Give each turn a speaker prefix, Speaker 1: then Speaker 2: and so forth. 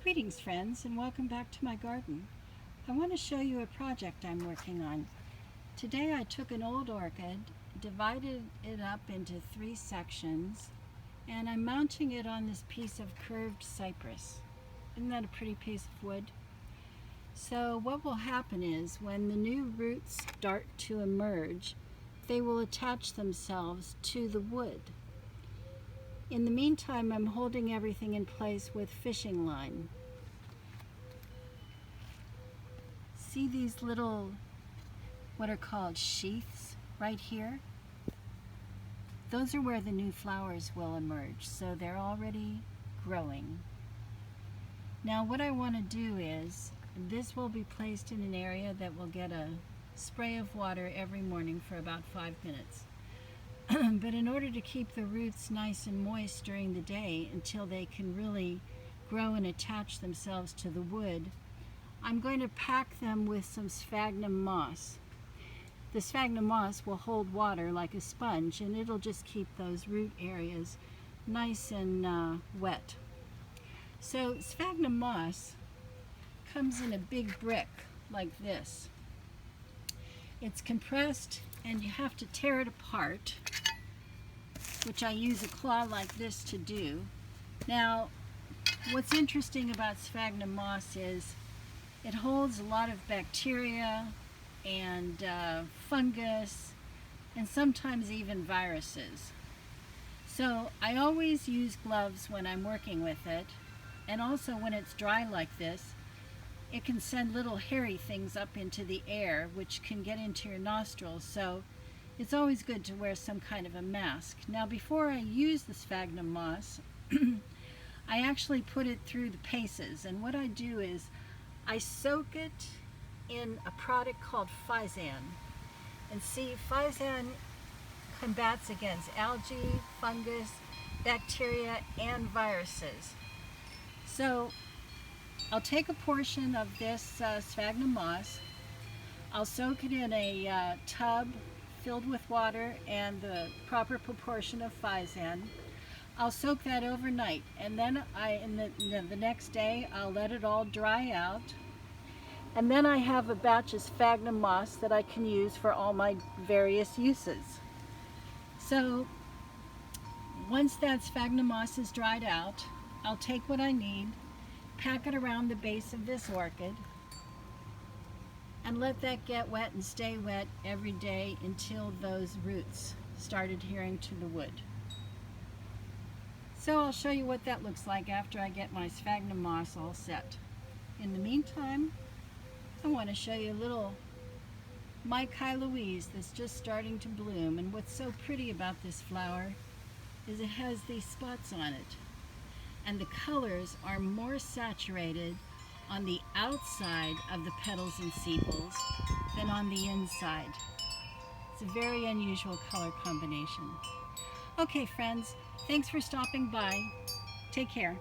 Speaker 1: Greetings friends, and welcome back to my garden. I want to show you a project I'm working on. Today I took an old orchid, divided it up into 3 sections, and I'm mounting it on this piece of curved cypress. Isn't that a pretty piece of wood? So what will happen is when the new roots start to emerge, they will attach themselves to the wood. In the meantime, I'm holding everything in place with fishing line. See these little, what are called sheaths right here? Those are where the new flowers will emerge, so they're already growing. Now what I want to do is, this will be placed in an area that will get a spray of water every morning for about 5 minutes. But in order to keep the roots nice and moist during the day until they can really grow and attach themselves to the wood, I'm going to pack them with some sphagnum moss. The sphagnum moss will hold water like a sponge, and it'll just keep those root areas nice and wet. So sphagnum moss comes in a big brick like this. It's compressed and you have to tear it apart, which I use a claw like this to do. Now, what's interesting about sphagnum moss is it holds a lot of bacteria and fungus and sometimes even viruses. So I always use gloves when I'm working with it, and also when it's dry like this, it can send little hairy things up into the air which can get into your nostrils, so it's always good to wear some kind of a mask. Now before I use the sphagnum moss, I actually put it through the paces, and what I do is I soak it in a product called Physan. And see, Physan combats against algae, fungus, bacteria, and viruses. So I'll take a portion of this sphagnum moss, I'll soak it in a tub filled with water and the proper proportion of Physan. I'll soak that overnight, and then the next day I'll let it all dry out, and then I have a batch of sphagnum moss that I can use for all my various uses. So once that sphagnum moss is dried out, I'll take what I need, pack it around the base of this orchid, and let that get wet and stay wet every day until those roots start adhering to the wood. So I'll show you what that looks like after I get my sphagnum moss all set. In the meantime, I want to show you a little my Cattleya that's just starting to bloom, and what's so pretty about this flower is it has these spots on it, and the colors are more saturated on the outside of the petals and sepals than on the inside. It's a very unusual color combination. Okay friends, thanks for stopping by. Take care.